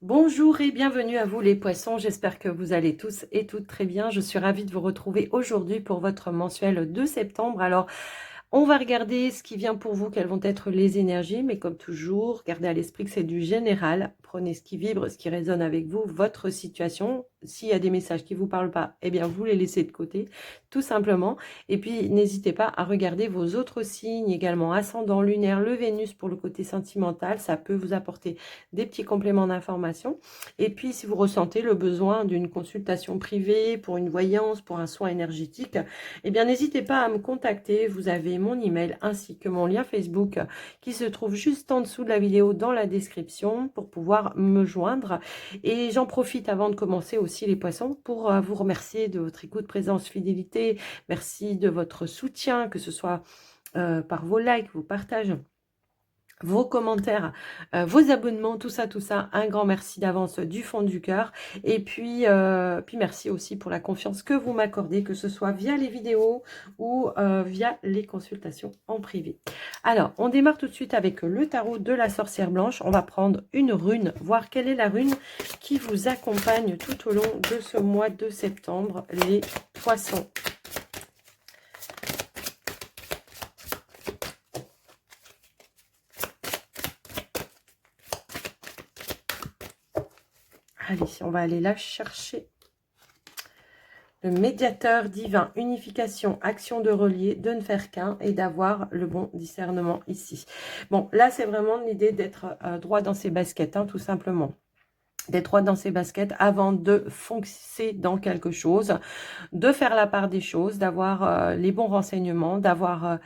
Bonjour et bienvenue à vous les poissons, j'espère que vous allez tous et toutes très bien. Je suis ravie de vous retrouver aujourd'hui pour votre mensuel de septembre. Alors, on va regarder ce qui vient pour vous, quelles vont être les énergies, mais comme toujours, gardez à l'esprit que c'est du général. Prenez ce qui vibre, ce qui résonne avec vous, votre situation. S'il y a des messages qui ne vous parlent pas, eh bien, vous les laissez de côté, tout simplement. Et puis, n'hésitez pas à regarder vos autres signes également, ascendant, lunaire, le Vénus pour le côté sentimental. Ça peut vous apporter des petits compléments d'information. Et puis, si vous ressentez le besoin d'une consultation privée pour une voyance, pour un soin énergétique, eh bien, n'hésitez pas à me contacter. Vous avez mon email ainsi que mon lien Facebook qui se trouve juste en dessous de la vidéo dans la description pour pouvoir me joindre. Et j'en profite avant de commencer aussi les poissons pour vous remercier de votre écoute, présence, fidélité. Merci de votre soutien, que ce soit par vos likes, vos partages, vos commentaires, vos abonnements, tout ça, un grand merci d'avance du fond du cœur. Et puis merci aussi pour la confiance que vous m'accordez, que ce soit via les vidéos ou via les consultations en privé. Alors, on démarre tout de suite avec le tarot de la sorcière blanche. On va prendre une rune, voir quelle est la rune qui vous accompagne tout au long de ce mois de septembre, les poissons. Allez, on va aller la chercher. Le médiateur divin, unification, action de relier, de ne faire qu'un et d'avoir le bon discernement ici. Bon, là, c'est vraiment l'idée d'être droit dans ses baskets, hein, tout simplement. D'être droit dans ses baskets avant de foncer dans quelque chose, de faire la part des choses, d'avoir les bons renseignements, d'avoir...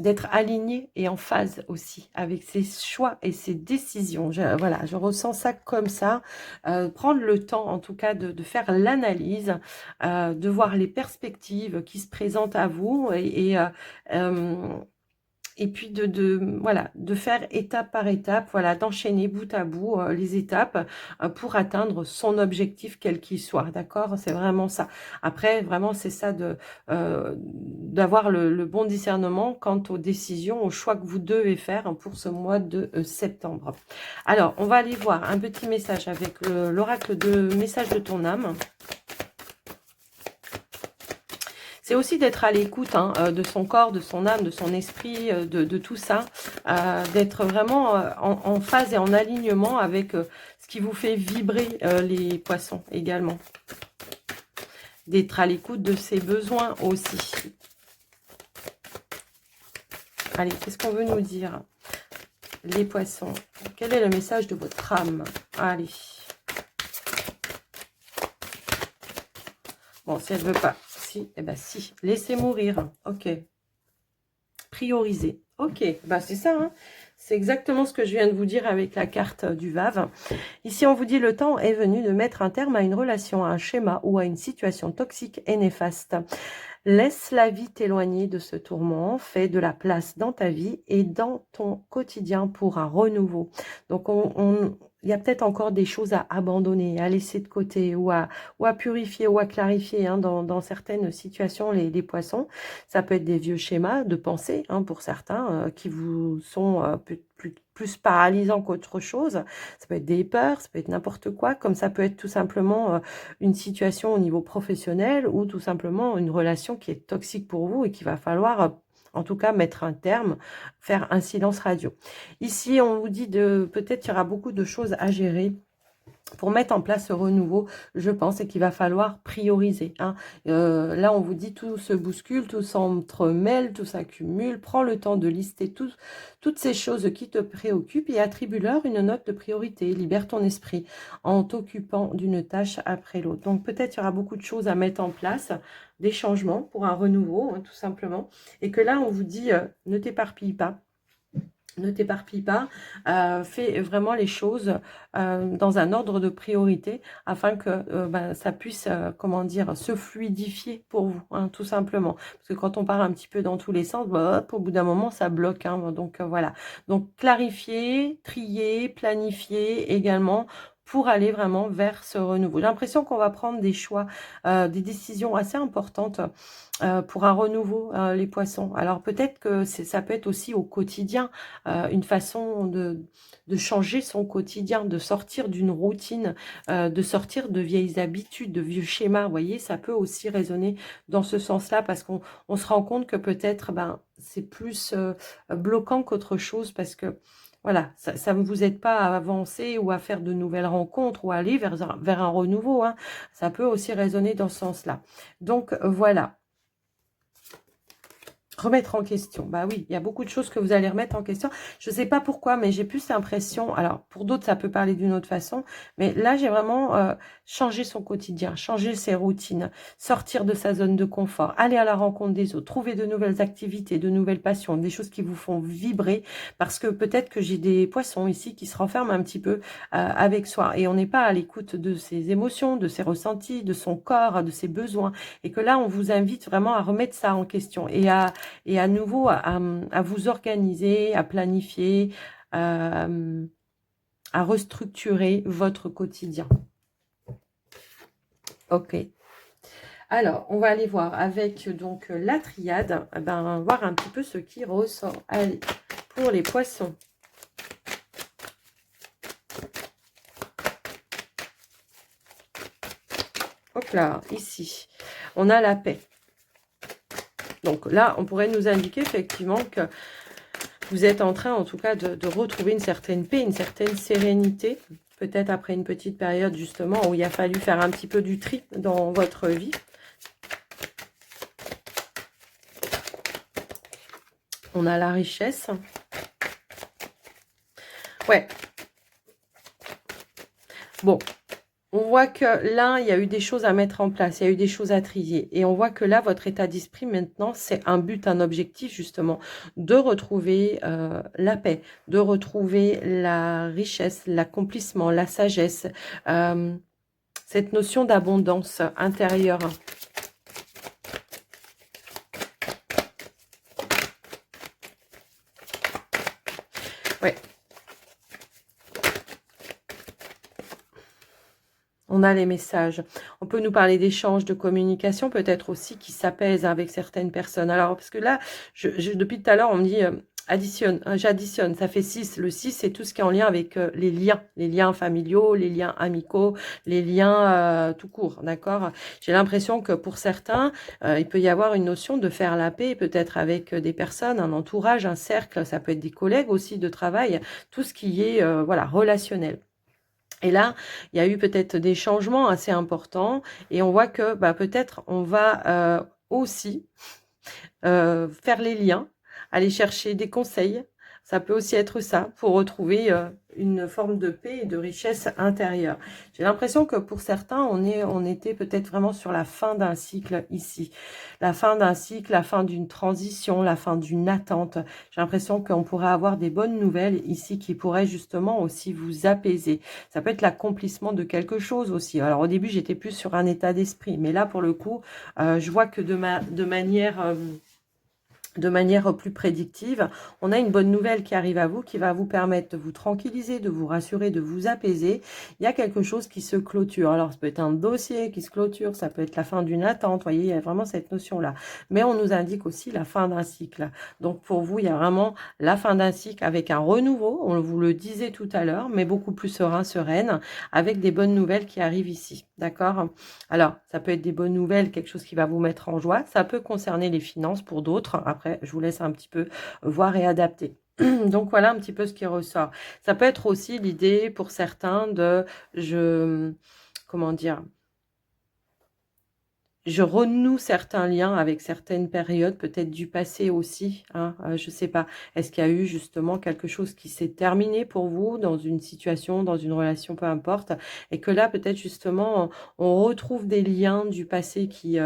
d'être aligné et en phase aussi avec ses choix et ses décisions. Voilà, je ressens ça comme ça. Prendre le temps, en tout cas, de faire l'analyse, de voir les perspectives qui se présentent à vous et puis voilà, de faire étape par étape, voilà, d'enchaîner bout à bout les étapes pour atteindre son objectif quel qu'il soit, d'accord? C'est vraiment ça. Après, vraiment, c'est ça d'avoir le bon discernement quant aux décisions, aux choix que vous devez faire pour ce mois de septembre. Alors, on va aller voir un petit message avec l'oracle de message de ton âme. C'est aussi d'être à l'écoute de son corps, de son âme, de son esprit, de tout ça, d'être vraiment en phase et en alignement avec ce qui vous fait vibrer les poissons également. D'être à l'écoute de ses besoins aussi. Allez, qu'est-ce qu'on veut nous dire, les poissons? Quel est le message de votre âme? Allez. Bon, si elle ne veut pas... Eh ben si, laissez mourir. Ok. Prioriser. Ok, bah c'est ça. Hein. C'est exactement ce que je viens de vous dire avec la carte du Vave. Ici, on vous dit le temps est venu de mettre un terme à une relation, à un schéma ou à une situation toxique et néfaste. Laisse la vie t'éloigner de ce tourment, fais de la place dans ta vie et dans ton quotidien pour un renouveau. Donc, il y a peut-être encore des choses à abandonner, à laisser de côté ou à purifier ou à clarifier dans certaines situations, les poissons. Ça peut être des vieux schémas de pensée pour certains qui vous sont plus paralysants qu'autre chose. Ça peut être des peurs, ça peut être n'importe quoi, comme ça peut être tout simplement une situation au niveau professionnel ou tout simplement une relation qui est toxique pour vous et qu'il va falloir en tout cas mettre un terme, faire un silence radio. Ici, on vous dit peut-être qu'il y aura beaucoup de choses à gérer pour mettre en place ce renouveau, je pense, et qu'il va falloir prioriser. Là, on vous dit tout se bouscule, tout s'entremêle, tout s'accumule. Prends le temps de lister toutes ces choses qui te préoccupent et attribue-leur une note de priorité. Libère ton esprit en t'occupant d'une tâche après l'autre. Donc, peut-être il y aura beaucoup de choses à mettre en place, des changements pour un renouveau, tout simplement. Et que là, on vous dit, ne t'éparpille pas. Ne t'éparpille pas, fais vraiment les choses dans un ordre de priorité afin que ça puisse, comment dire, se fluidifier pour vous, tout simplement. Parce que quand on part un petit peu dans tous les sens, hop, au bout d'un moment, ça bloque. Donc voilà. Donc clarifier, trier, planifier également pour aller vraiment vers ce renouveau. J'ai l'impression qu'on va prendre des choix, des décisions assez importantes pour un renouveau, les poissons. Alors peut-être que ça peut être aussi au quotidien, une façon de changer son quotidien, de sortir d'une routine, de sortir de vieilles habitudes, de vieux schémas. Vous voyez, ça peut aussi résonner dans ce sens-là parce qu'on se rend compte que peut-être ben, c'est plus bloquant qu'autre chose parce que voilà, ça ne vous aide pas à avancer ou à faire de nouvelles rencontres ou à aller vers un renouveau, hein. Ça peut aussi résonner dans ce sens-là. Donc voilà. Remettre en question. Bah oui, il y a beaucoup de choses que vous allez remettre en question. Je ne sais pas pourquoi, mais j'ai plus l'impression, alors pour d'autres, ça peut parler d'une autre façon, mais là, j'ai vraiment changé son quotidien, changé ses routines, sortir de sa zone de confort, aller à la rencontre des autres, trouver de nouvelles activités, de nouvelles passions, des choses qui vous font vibrer, parce que peut-être que j'ai des poissons ici qui se renferment un petit peu avec soi, et on n'est pas à l'écoute de ses émotions, de ses ressentis, de son corps, de ses besoins, et que là, on vous invite vraiment à remettre ça en question, et à nouveau à vous organiser, à planifier, à restructurer votre quotidien. Ok. Alors, on va aller voir avec donc la triade, ben, voir un petit peu ce qui ressort. Allez, pour les poissons. Hop là, ici, on a la paix. Donc là, on pourrait nous indiquer effectivement que vous êtes en train, en tout cas, de retrouver une certaine paix, une certaine sérénité. Peut-être après une petite période, justement, où il a fallu faire un petit peu du tri dans votre vie. On a la richesse. Ouais. Bon. On voit que là, il y a eu des choses à mettre en place, il y a eu des choses à trier. Et on voit que là, votre état d'esprit maintenant, c'est un but, un objectif justement, de retrouver la paix, de retrouver la richesse, l'accomplissement, la sagesse, cette notion d'abondance intérieure. Ouais. On a les messages. On peut nous parler d'échanges, de communication, peut-être aussi qui s'apaisent avec certaines personnes. Alors, parce que là, depuis tout à l'heure, on me dit additionne, j'additionne, ça fait 6. Le 6, c'est tout ce qui est en lien avec les liens familiaux, les liens amicaux, les liens tout court, d'accord? J'ai l'impression que pour certains, il peut y avoir une notion de faire la paix, peut-être avec des personnes, un entourage, un cercle, ça peut être des collègues aussi de travail, tout ce qui est voilà, relationnel. Et là, il y a eu peut-être des changements assez importants et on voit que bah, peut-être on va aussi faire les liens, aller chercher des conseils. Ça peut aussi être ça pour retrouver une forme de paix et de richesse intérieure. J'ai l'impression que pour certains, on était peut-être vraiment sur la fin d'un cycle ici. La fin d'un cycle, la fin d'une transition, la fin d'une attente. J'ai l'impression qu'on pourrait avoir des bonnes nouvelles ici qui pourraient justement aussi vous apaiser. Ça peut être l'accomplissement de quelque chose aussi. Alors au début, j'étais plus sur un état d'esprit. Mais là, pour le coup, je vois que de manière plus prédictive, on a une bonne nouvelle qui arrive à vous, qui va vous permettre de vous tranquilliser, de vous rassurer, de vous apaiser. Il y a quelque chose qui se clôture. Alors, ça peut être un dossier qui se clôture, ça peut être la fin d'une attente, vous voyez, il y a vraiment cette notion-là. Mais on nous indique aussi la fin d'un cycle. Donc, pour vous, il y a vraiment la fin d'un cycle avec un renouveau, on vous le disait tout à l'heure, mais beaucoup plus serein, sereine, avec des bonnes nouvelles qui arrivent ici. D'accord? Alors, ça peut être des bonnes nouvelles, quelque chose qui va vous mettre en joie. Ça peut concerner les finances pour d'autres. Après, je vous laisse un petit peu voir et adapter. Donc, voilà un petit peu ce qui ressort. Ça peut être aussi l'idée pour certains comment dire, je renoue certains liens avec certaines périodes, peut-être du passé aussi, hein, je sais pas. Est-ce qu'il y a eu justement quelque chose qui s'est terminé pour vous dans une situation, dans une relation, peu importe, et que là, peut-être justement, on retrouve des liens du passé qui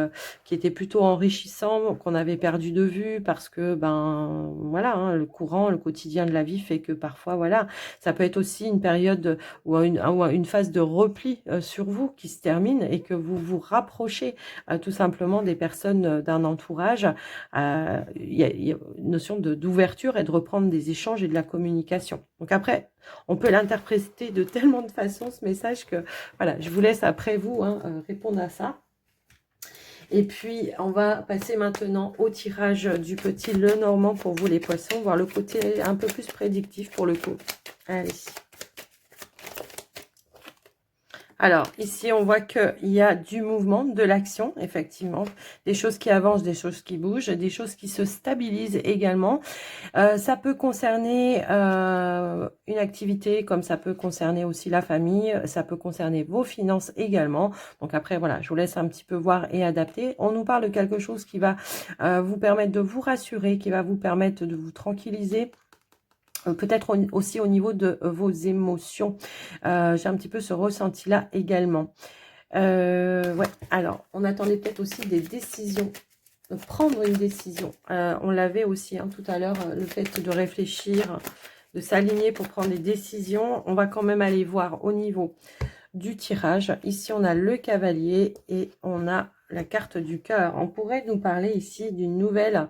étaient plutôt enrichissants, qu'on avait perdu de vue parce que, ben, voilà, hein, le courant, le quotidien de la vie fait que parfois, voilà, ça peut être aussi une période ou une phase de repli sur vous qui se termine et que vous vous rapprochez tout simplement des personnes d'un entourage. Il y a une notion d'ouverture et de reprendre des échanges et de la communication. Donc après, on peut l'interpréter de tellement de façons, ce message, que voilà, je vous laisse après vous répondre à ça. Et puis, on va passer maintenant au tirage du petit Lenormand pour vous les poissons, voir le côté un peu plus prédictif pour le coup. Allez. Alors, ici, on voit qu'il y a du mouvement, de l'action, effectivement. Des choses qui avancent, des choses qui bougent, des choses qui se stabilisent également. Ça peut concerner une activité, comme ça peut concerner aussi la famille. Ça peut concerner vos finances également. Donc après, voilà, je vous laisse un petit peu voir et adapter. On nous parle de quelque chose qui va vous permettre de vous rassurer, qui va vous permettre de vous tranquilliser. Peut-être aussi au niveau de vos émotions. J'ai un petit peu ce ressenti-là également. Ouais, alors, on attendait peut-être aussi des décisions. Prendre une décision. On l'avait aussi tout à l'heure, le fait de réfléchir, de s'aligner pour prendre des décisions. On va quand même aller voir au niveau du tirage. Ici, on a le cavalier et on a la carte du cœur. On pourrait nous parler ici d'une nouvelle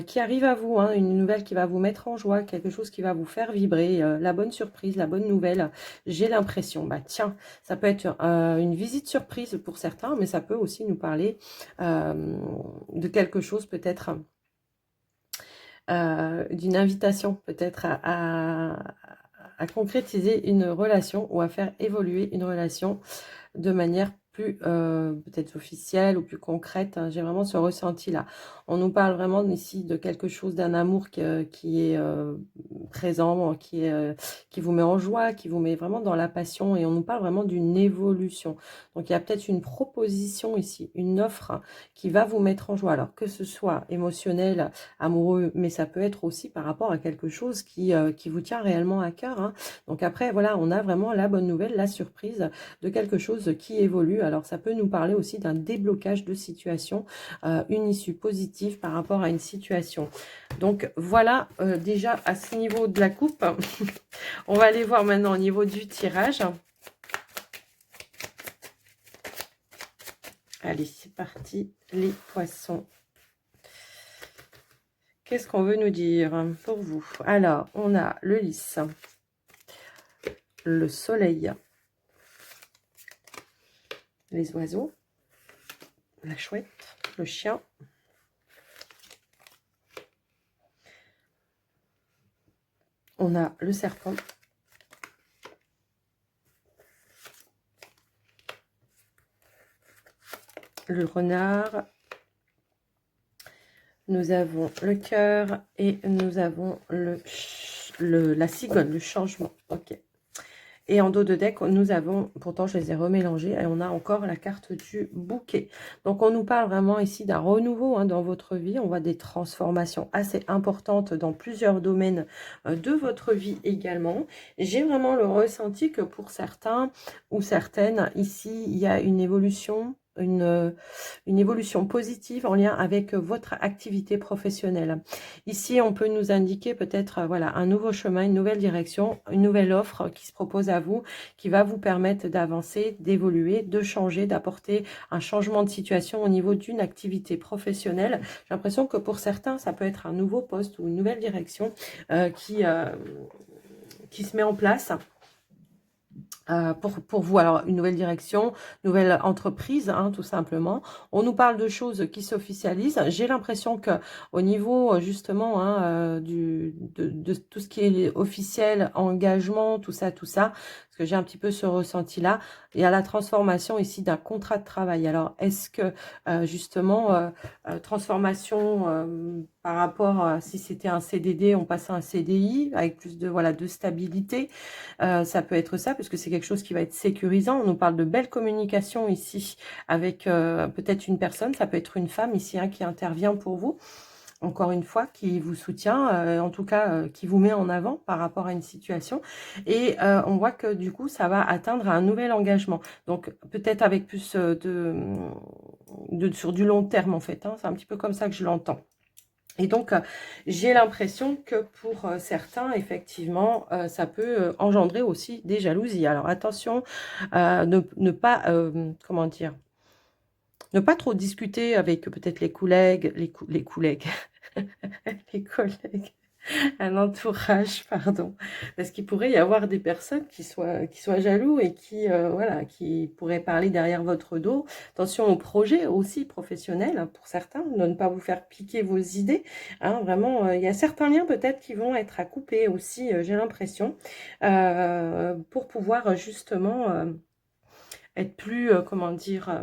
qui arrive à vous, une nouvelle qui va vous mettre en joie, quelque chose qui va vous faire vibrer, la bonne surprise, la bonne nouvelle. J'ai l'impression, bah tiens, ça peut être une visite surprise pour certains, mais ça peut aussi nous parler de quelque chose peut-être, d'une invitation peut-être à concrétiser une relation ou à faire évoluer une relation de manière plus peut-être officielle ou plus concrète. J'ai vraiment ce ressenti-là. On nous parle vraiment ici de quelque chose, d'un amour qui est présent, qui vous met en joie, qui vous met vraiment dans la passion, et on nous parle vraiment d'une évolution. Donc il y a peut-être une proposition ici, une offre qui va vous mettre en joie. Alors que ce soit émotionnel, amoureux, mais ça peut être aussi par rapport à quelque chose qui vous tient réellement à cœur. Donc après, voilà, on a vraiment la bonne nouvelle, la surprise de quelque chose qui évolue. Alors ça peut nous parler aussi d'un déblocage de situation, une issue positive par rapport à une situation. Donc voilà, déjà à ce niveau de la coupe. On va aller voir maintenant au niveau du tirage. Allez, c'est parti, les poissons. Qu'est-ce qu'on veut nous dire pour vous? Alors, on a le lys, le soleil, les oiseaux, la chouette, le chien, on a le serpent, le renard, nous avons le cœur et nous avons la cigogne, le changement. Ok. Et en dos de deck, nous avons, pourtant je les ai remélangés, et on a encore la carte du bouquet. Donc on nous parle vraiment ici d'un renouveau dans votre vie. On voit des transformations assez importantes dans plusieurs domaines de votre vie également. J'ai vraiment le ressenti que pour certains ou certaines, ici, il y a une évolution, une évolution positive en lien avec votre activité professionnelle. Ici, on peut nous indiquer peut-être voilà, un nouveau chemin, une nouvelle direction, une nouvelle offre qui se propose à vous, qui va vous permettre d'avancer, d'évoluer, de changer, d'apporter un changement de situation au niveau d'une activité professionnelle. J'ai l'impression que pour certains, ça peut être un nouveau poste ou une nouvelle direction qui se met en place. Pour vous, alors une nouvelle direction, nouvelle entreprise, tout simplement. On nous parle de choses qui s'officialisent. J'ai l'impression que au niveau justement de tout ce qui est officiel, engagement, tout ça, parce que j'ai un petit peu ce ressenti-là, il y a la transformation ici d'un contrat de travail. Alors est-ce que justement transformation par rapport à si c'était un CDD, on passe à un CDI avec plus de stabilité. Ça peut être ça, puisque c'est quelque chose qui va être sécurisant. On nous parle de belle communication ici avec peut-être une personne, ça peut être une femme ici qui intervient pour vous. Encore une fois, qui vous soutient, en tout cas qui vous met en avant par rapport à une situation. Et on voit que du coup, ça va atteindre un nouvel engagement. Donc peut-être avec plus sur du long terme en fait. C'est un petit peu comme ça que je l'entends. Et donc, j'ai l'impression que pour certains, effectivement, ça peut engendrer aussi des jalousies. Alors, attention, ne pas, comment dire, Ne pas trop discuter avec peut-être les collègues, les collègues, les collègues, un entourage, pardon. Parce qu'il pourrait y avoir des personnes qui soient jaloux et qui, voilà, qui pourraient parler derrière votre dos. Attention au projet aussi professionnel, hein, pour certains, de ne pas vous faire piquer vos idées. Hein, vraiment, il y a certains liens peut-être qui vont être à couper aussi, j'ai l'impression, pour pouvoir justement être plus, comment dire,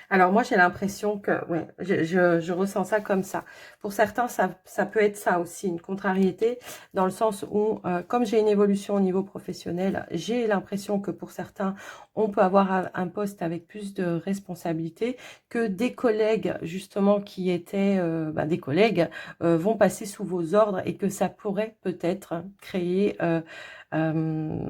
alors moi j'ai l'impression que, ouais, je ressens ça comme ça. Pour certains, ça peut être ça aussi, une contrariété, dans le sens où, comme j'ai une évolution au niveau professionnel, j'ai l'impression que pour certains, on peut avoir un poste avec plus de responsabilité, que des collègues justement qui étaient des collègues vont passer sous vos ordres et que ça pourrait peut-être créer une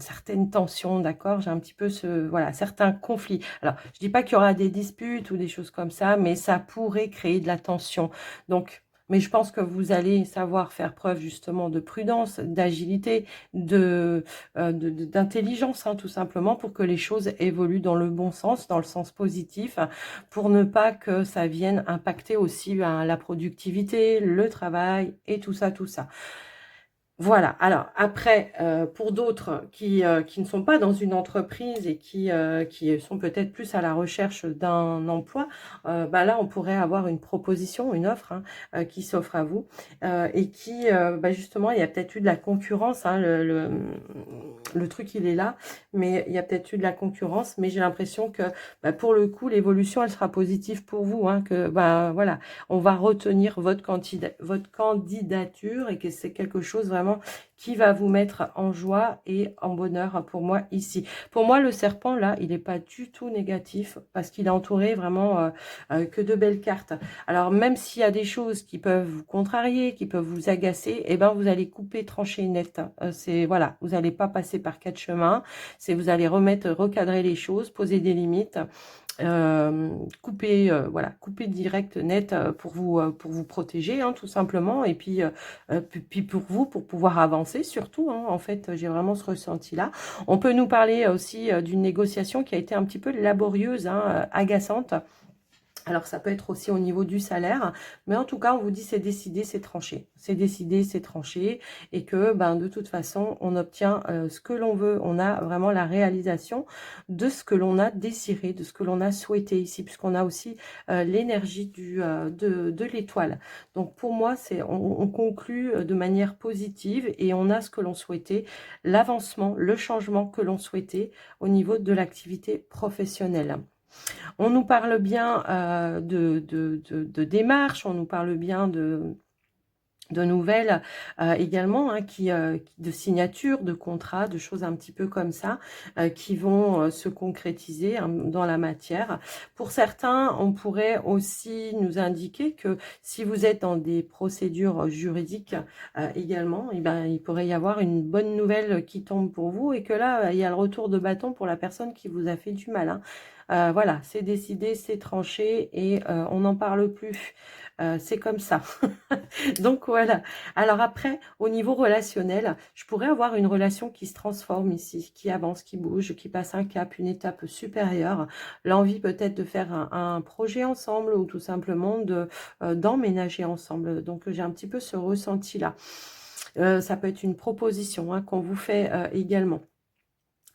certaine tension, d'accord? J'ai un petit peu voilà, certains conflits. Alors, je dis pas qu'il y aura des disputes ou des choses comme ça, mais ça pourrait créer de la tension. Donc, mais je pense que vous allez savoir faire preuve justement de prudence, d'agilité, d'intelligence, hein, tout simplement, pour que les choses évoluent dans le bon sens, dans le sens positif, pour ne pas que ça vienne impacter aussi la productivité, le travail et tout ça, tout ça. Voilà, alors après, pour d'autres qui ne sont pas dans une entreprise et qui sont peut-être plus à la recherche d'un emploi, là, on pourrait avoir une proposition, une offre, hein, qui s'offre à vous et qui, justement, il y a peut-être eu de la concurrence, hein, le truc, il est là, mais il y a peut-être eu de la concurrence, mais j'ai l'impression que, pour le coup, l'évolution, elle sera positive pour vous, hein, que, voilà, on va retenir votre candidature et que c'est quelque chose vraiment qui va vous mettre en joie et en bonheur pour moi ici. Pour moi, le serpent, là, il n'est pas du tout négatif parce qu'il est entouré vraiment que de belles cartes. Alors, même s'il y a des choses qui peuvent vous contrarier, qui peuvent vous agacer, eh ben, vous allez couper, trancher net. C'est, voilà, vous n'allez pas passer par quatre chemins. C'est, vous allez recadrer les choses, poser des limites. Couper voilà, couper direct net pour vous protéger, hein, tout simplement, et puis pour vous, pour pouvoir avancer surtout, hein, en fait, j'ai vraiment ce ressenti là. On peut nous parler aussi d'une négociation qui a été un petit peu laborieuse, hein, agaçante. Alors, ça peut être aussi au niveau du salaire, mais en tout cas, on vous dit c'est décidé, c'est tranché. C'est décidé, c'est tranché, et que de toute façon, on obtient ce que l'on veut. On a vraiment la réalisation de ce que l'on a désiré, de ce que l'on a souhaité ici, puisqu'on a aussi l'énergie de l'étoile. Donc, pour moi, on conclut de manière positive et on a ce que l'on souhaitait, l'avancement, le changement que l'on souhaitait au niveau de l'activité professionnelle. On nous parle bien de démarches, on nous parle bien de nouvelles également, hein, de signatures, de contrats, de choses un petit peu comme ça, qui vont se concrétiser, hein, dans la matière. Pour certains, on pourrait aussi nous indiquer que si vous êtes dans des procédures juridiques également, il pourrait y avoir une bonne nouvelle qui tombe pour vous et que là, il y a le retour de bâton pour la personne qui vous a fait du mal, hein. Voilà, c'est décidé, c'est tranché et on n'en parle plus. C'est comme ça. Donc voilà. Alors après, au niveau relationnel, je pourrais avoir une relation qui se transforme ici, qui avance, qui bouge, qui passe un cap, une étape supérieure. L'envie peut-être de faire un projet ensemble ou tout simplement d'emménager ensemble. Donc j'ai un petit peu ce ressenti-là. Ça peut être une proposition, hein, qu'on vous fait également.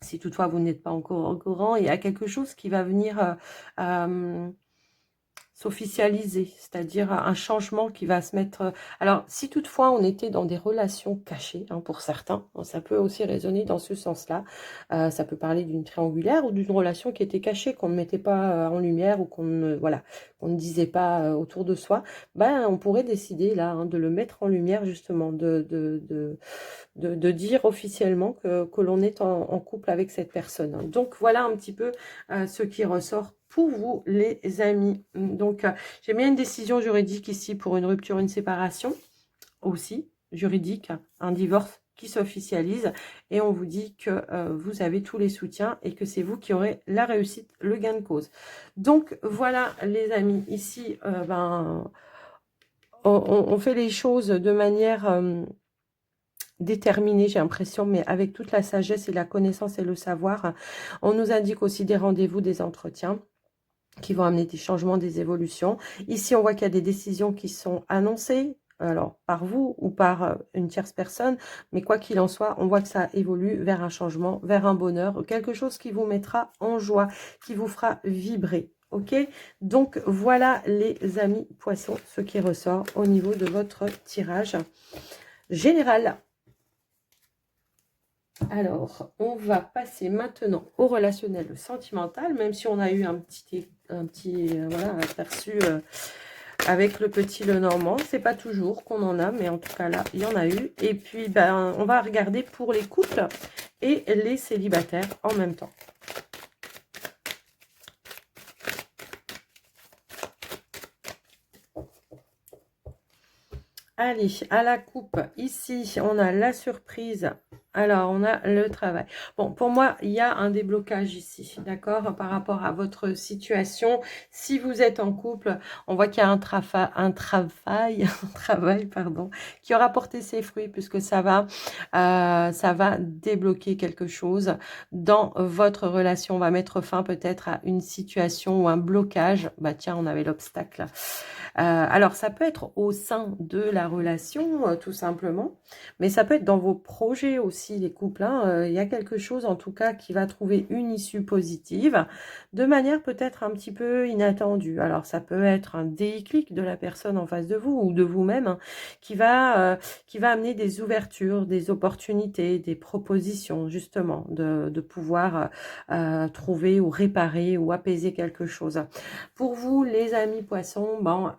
Si toutefois vous n'êtes pas encore au courant, il y a quelque chose qui va venir s'officialiser, c'est-à-dire un changement qui va se mettre. Alors, si toutefois on était dans des relations cachées, hein, pour certains, ça peut aussi résonner dans ce sens-là. Ça peut parler d'une triangulaire ou d'une relation qui était cachée, qu'on ne mettait pas en lumière ou voilà, qu'on ne disait pas autour de soi. On pourrait décider là, hein, de le mettre en lumière justement, de dire officiellement que l'on est en couple avec cette personne. Donc voilà un petit peu ce qui ressort pour vous les amis. Donc j'ai bien une décision juridique ici pour une rupture, une séparation aussi juridique, un divorce qui s'officialise et on vous dit que vous avez tous les soutiens et que c'est vous qui aurez la réussite, le gain de cause. Donc voilà les amis, ici on fait les choses de manière déterminé, j'ai l'impression, mais avec toute la sagesse et la connaissance et le savoir. On nous indique aussi des rendez-vous, des entretiens qui vont amener des changements, des évolutions. Ici, on voit qu'il y a des décisions qui sont annoncées, alors par vous ou par une tierce personne, mais quoi qu'il en soit, on voit que ça évolue vers un changement, vers un bonheur, quelque chose qui vous mettra en joie, qui vous fera vibrer. Ok, donc voilà les amis poissons, ce qui ressort au niveau de votre tirage général. Alors, on va passer maintenant au relationnel sentimental, même si on a eu un petit voilà, aperçu avec le petit Lenormand. C'est pas toujours qu'on en a, mais en tout cas là, il y en a eu. Et puis, ben, on va regarder pour les couples et les célibataires en même temps. Allez, à la coupe, ici, on a la surprise. Alors, on a le travail. Bon, pour moi, il y a un déblocage ici, d'accord, par rapport à votre situation. Si vous êtes en couple, on voit qu'il y a un travail, pardon, qui aura porté ses fruits puisque ça va débloquer quelque chose dans votre relation. On va mettre fin peut-être à une situation ou un blocage. Bah tiens, on avait l'obstacle. Alors, ça peut être au sein de la relation, tout simplement, mais ça peut être dans vos projets aussi, les couples. Hein. Il y a quelque chose, en tout cas, qui va trouver une issue positive, de manière peut-être un petit peu inattendue. Alors, ça peut être un déclic de la personne en face de vous ou de vous-même, hein, qui va amener des ouvertures, des opportunités, des propositions, justement, de pouvoir trouver ou réparer ou apaiser quelque chose. Pour vous, les amis poissons, bon,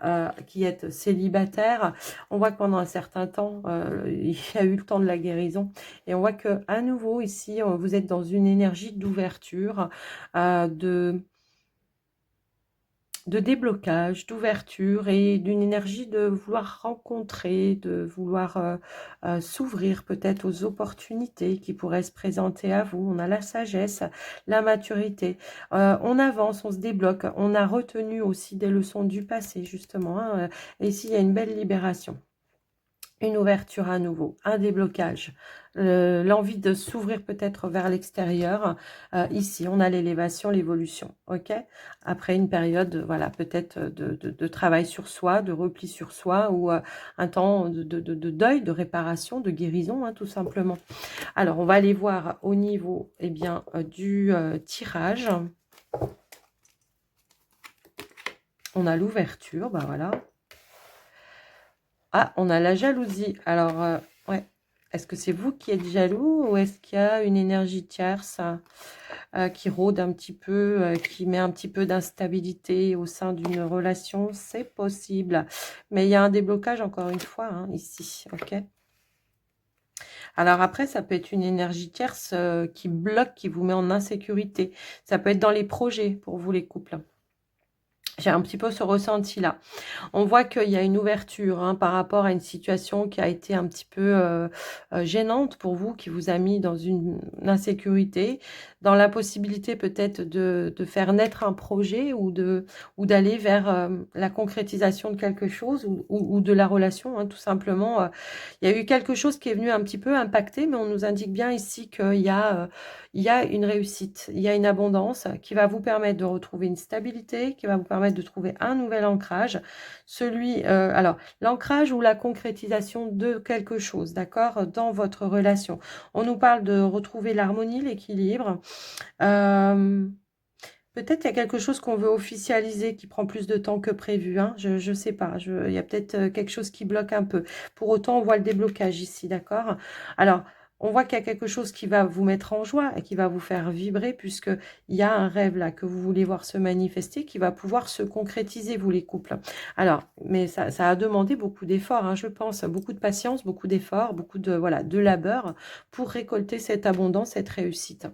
qui êtes célibataires, on voit que pendant un certain temps, il y a eu le temps de la guérison. Et on voit que à nouveau, ici, vous êtes dans une énergie d'ouverture, de déblocage, d'ouverture et d'une énergie de vouloir rencontrer, de vouloir s'ouvrir peut-être aux opportunités qui pourraient se présenter à vous. On a la sagesse, la maturité. On avance, on se débloque. On a retenu aussi des leçons du passé, justement. Hein, et ici, il y a une belle libération. Une ouverture à nouveau, un déblocage, l'envie de s'ouvrir peut-être vers l'extérieur. Ici, on a l'élévation, l'évolution, ok. Après une période, voilà, peut-être de travail sur soi, de repli sur soi, ou un temps de deuil, de réparation, de guérison, hein, tout simplement. Alors, on va aller voir au niveau eh bien, du tirage. On a l'ouverture, bah voilà. Ah, on a la jalousie. Alors, ouais. Est-ce que c'est vous qui êtes jaloux ou est-ce qu'il y a une énergie tierce qui rôde un petit peu, qui met un petit peu d'instabilité au sein d'une relation? C'est possible. Mais il y a un déblocage encore une fois, hein, ici. Ok. Alors après, ça peut être une énergie tierce qui bloque, qui vous met en insécurité. Ça peut être dans les projets pour vous les couples. J'ai un petit peu ce ressenti-là. On voit qu'il y a une ouverture hein, par rapport à une situation qui a été un petit peu gênante pour vous, qui vous a mis dans une insécurité, dans la possibilité peut-être de faire naître un projet ou d'aller vers la concrétisation de quelque chose ou de la relation, hein, tout simplement. Il y a eu quelque chose qui est venu un petit peu impacter, mais on nous indique bien ici il y a une réussite, il y a une abondance qui va vous permettre de retrouver une stabilité, qui va vous permettre de trouver un nouvel ancrage. Alors, l'ancrage ou la concrétisation de quelque chose, d'accord, dans votre relation. On nous parle de retrouver l'harmonie, l'équilibre. Peut-être il y a quelque chose qu'on veut officialiser qui prend plus de temps que prévu. Hein. Je ne sais pas. Il y a peut-être quelque chose qui bloque un peu. Pour autant, on voit le déblocage ici, d'accord? Alors, on voit qu'il y a quelque chose qui va vous mettre en joie et qui va vous faire vibrer puisqu'il y a un rêve là que vous voulez voir se manifester qui va pouvoir se concrétiser, vous les couples. Alors, mais ça a demandé beaucoup d'efforts, hein, je pense, beaucoup de patience, beaucoup d'efforts, beaucoup de labeur pour récolter cette abondance, cette réussite.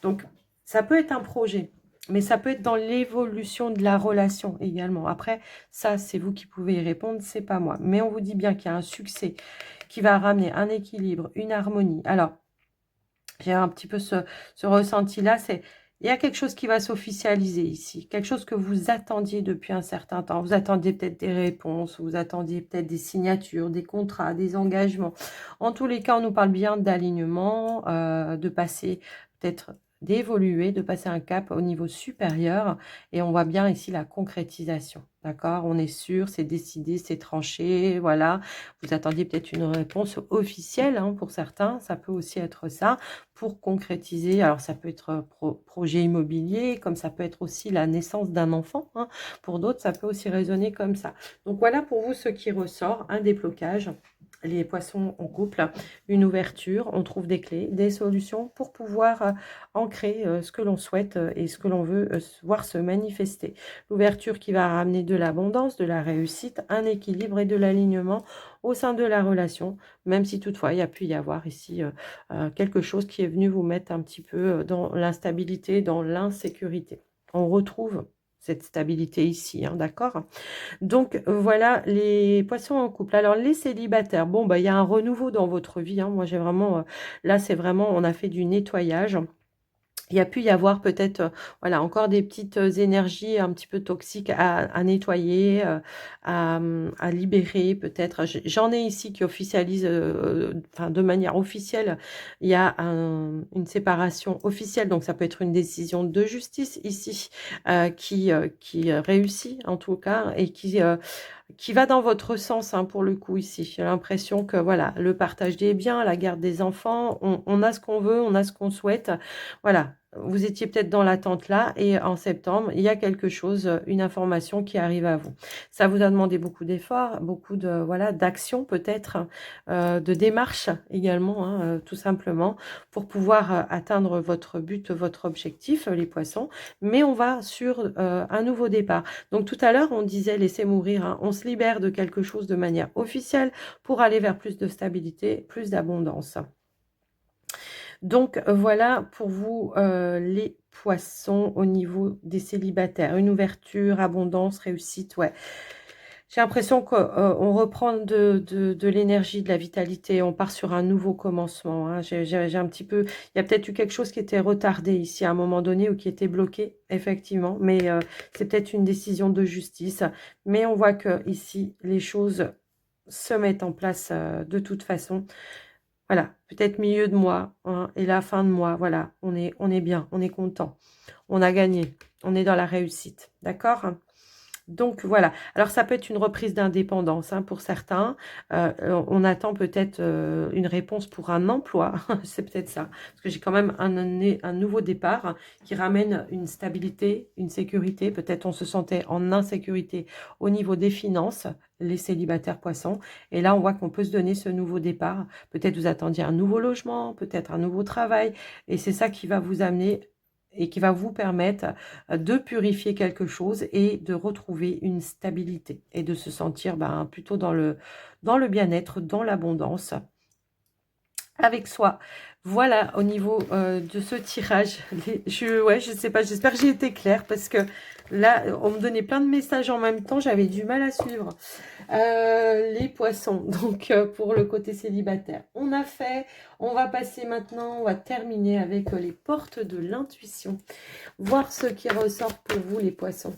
Donc, ça peut être un projet. Mais ça peut être dans l'évolution de la relation également. Après, ça, c'est vous qui pouvez y répondre, c'est pas moi. Mais on vous dit bien qu'il y a un succès qui va ramener un équilibre, une harmonie. Alors, j'ai un petit peu ce ressenti-là, c'est Il y a quelque chose qui va s'officialiser ici, quelque chose que vous attendiez depuis un certain temps. Vous attendiez peut-être des réponses, vous attendiez peut-être des signatures, des contrats, des engagements. En tous les cas, on nous parle bien d'alignement, de passer peut-être d'évoluer, de passer un cap au niveau supérieur. Et on voit bien ici la concrétisation. D'accord? On est sûr, c'est décidé, c'est tranché. Voilà. Vous attendiez peut-être une réponse officielle hein, pour certains. Ça peut aussi être ça pour concrétiser. Alors, ça peut être projet immobilier, comme ça peut être aussi la naissance d'un enfant. Hein. Pour d'autres, ça peut aussi résonner comme ça. Donc, voilà pour vous ce qui ressort, un déblocage. Les poissons en couple, une ouverture, on trouve des clés, des solutions pour pouvoir ancrer ce que l'on souhaite et ce que l'on veut voir se manifester. L'ouverture qui va ramener de l'abondance, de la réussite, un équilibre et de l'alignement au sein de la relation, même si toutefois il y a pu y avoir ici quelque chose qui est venu vous mettre un petit peu dans l'instabilité, dans l'insécurité. On retrouve cette stabilité ici, hein, d'accord? Donc, voilà les poissons en couple. Alors, les célibataires, bon, bah, il y a un renouveau dans votre vie. Hein. Moi, j'ai vraiment, là, c'est vraiment, on a fait du nettoyage. Il y a pu y avoir peut-être, voilà, encore des petites énergies un petit peu toxiques à nettoyer, à libérer peut-être. J'en ai ici qui officialisent, enfin de manière officielle, il y a une séparation officielle, donc ça peut être une décision de justice ici, qui réussit en tout cas et qui va dans votre sens hein, pour le coup ici. J'ai l'impression que voilà, le partage des biens, la garde des enfants, on a ce qu'on veut, on a ce qu'on souhaite. Voilà, vous étiez peut-être dans l'attente là et en septembre, il y a quelque chose, une information qui arrive à vous. Ça vous a demandé beaucoup d'efforts, beaucoup de voilà d'actions peut-être, de démarches également, hein, tout simplement, pour pouvoir atteindre votre but, votre objectif, les poissons. Mais on va sur un nouveau départ. Donc tout à l'heure, on disait laisser mourir, hein, on se libère de quelque chose de manière officielle pour aller vers plus de stabilité, plus d'abondance. Donc voilà pour vous les poissons au niveau des célibataires. Une ouverture, abondance, réussite, ouais. J'ai l'impression qu'on reprend de l'énergie, de la vitalité. On part sur un nouveau commencement. Hein. J'ai un petit peu... Il y a peut-être eu quelque chose qui était retardé ici à un moment donné ou qui était bloqué, effectivement. Mais c'est peut-être une décision de justice. Mais on voit que ici, les choses se mettent en place de toute façon. Voilà, peut-être milieu de mois hein, et la fin de mois. Voilà, on est bien, on est content. On a gagné, on est dans la réussite. D'accord ? Donc voilà, alors ça peut être une reprise d'indépendance hein, pour certains. On attend peut-être une réponse pour un emploi, c'est peut-être ça. Parce que j'ai quand même un nouveau départ qui ramène une stabilité, une sécurité. Peut-être on se sentait en insécurité au niveau des finances, les célibataires poissons. Et là, on voit qu'on peut se donner ce nouveau départ. Peut-être vous attendiez un nouveau logement, peut-être un nouveau travail. Et c'est ça qui va vous amener et qui va vous permettre de purifier quelque chose et de retrouver une stabilité et de se sentir plutôt dans le bien-être, dans l'abondance avec soi. Voilà au niveau de ce tirage. Ouais, je sais pas, j'espère que j'ai été claire parce que là, on me donnait plein de messages en même temps, j'avais du mal à suivre. Les poissons, donc pour le côté célibataire, on a fait. On va passer maintenant, on va terminer avec les portes de l'intuition. Voir ce qui ressort pour vous, les poissons.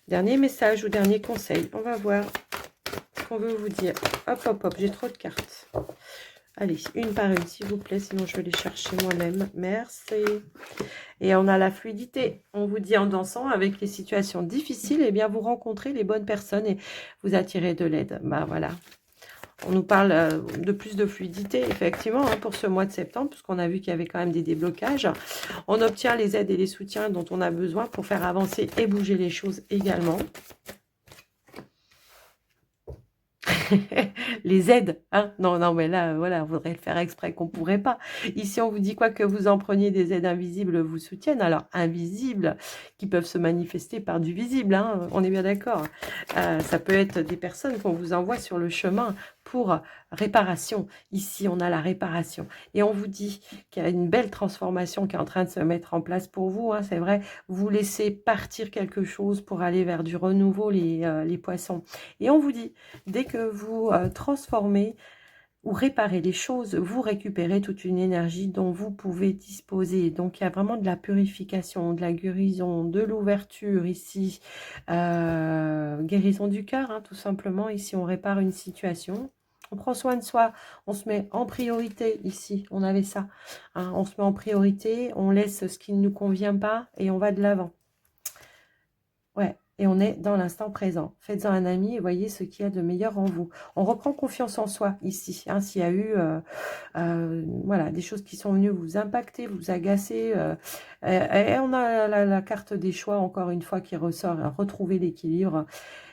Dernier message ou dernier conseil. On va voir ce qu'on veut vous dire. Hop, hop, hop, j'ai trop de cartes. Allez, une par une, s'il vous plaît, sinon je vais les chercher moi-même. Merci. Et on a la fluidité. On vous dit en dansant avec les situations difficiles, eh bien, vous rencontrez les bonnes personnes et vous attirez de l'aide. Bah voilà. On nous parle de plus de fluidité, effectivement, hein, pour ce mois de septembre, puisqu'on a vu qu'il y avait quand même des déblocages. On obtient les aides et les soutiens dont on a besoin pour faire avancer et bouger les choses également. Les aides, hein. Non, mais là, voilà, on voudrait le faire exprès qu'on ne pourrait pas. Ici, on vous dit quoi que vous en preniez, des aides invisibles vous soutiennent. Alors, invisibles, qui peuvent se manifester par du visible, hein, on est bien d'accord. Ça peut être des personnes qu'on vous envoie sur le chemin pour réparation. Ici, on a la réparation. Et on vous dit qu'il y a une belle transformation qui est en train de se mettre en place pour vous. Hein, c'est vrai, vous laissez partir quelque chose pour aller vers du renouveau, les poissons. Et on vous dit, dès que vous transformez ou réparer les choses, vous récupérez toute une énergie dont vous pouvez disposer. Donc, il y a vraiment de la purification, de la guérison, de l'ouverture ici. Guérison du cœur, hein, tout simplement. Ici, on répare une situation. On prend soin de soi, on se met en priorité ici. On avait ça. Hein, on se met en priorité, on laisse ce qui ne nous convient pas et on va de l'avant. Ouais, et on est dans l'instant présent. Faites-en un ami et voyez ce qu'il y a de meilleur en vous. On reprend confiance en soi ici. Hein, s'il y a eu voilà, des choses qui sont venues vous impacter, vous agacer. Et on a la carte des choix, encore une fois, qui ressort. Retrouver l'équilibre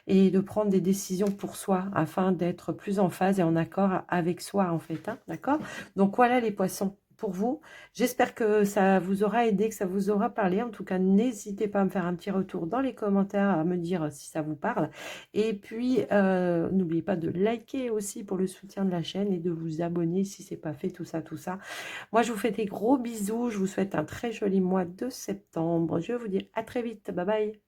et de prendre des décisions pour soi afin d'être plus en phase et en accord avec soi, en fait. Hein, d'accord? Donc, voilà les poissons pour vous. J'espère que ça vous aura aidé, que ça vous aura parlé. En tout cas, n'hésitez pas à me faire un petit retour dans les commentaires, à me dire si ça vous parle. Et puis, n'oubliez pas de liker aussi pour le soutien de la chaîne et de vous abonner si ce n'est pas fait, tout ça, tout ça. Moi, je vous fais des gros bisous. Je vous souhaite un très joli mois de septembre. Je vous dis à très vite. Bye bye.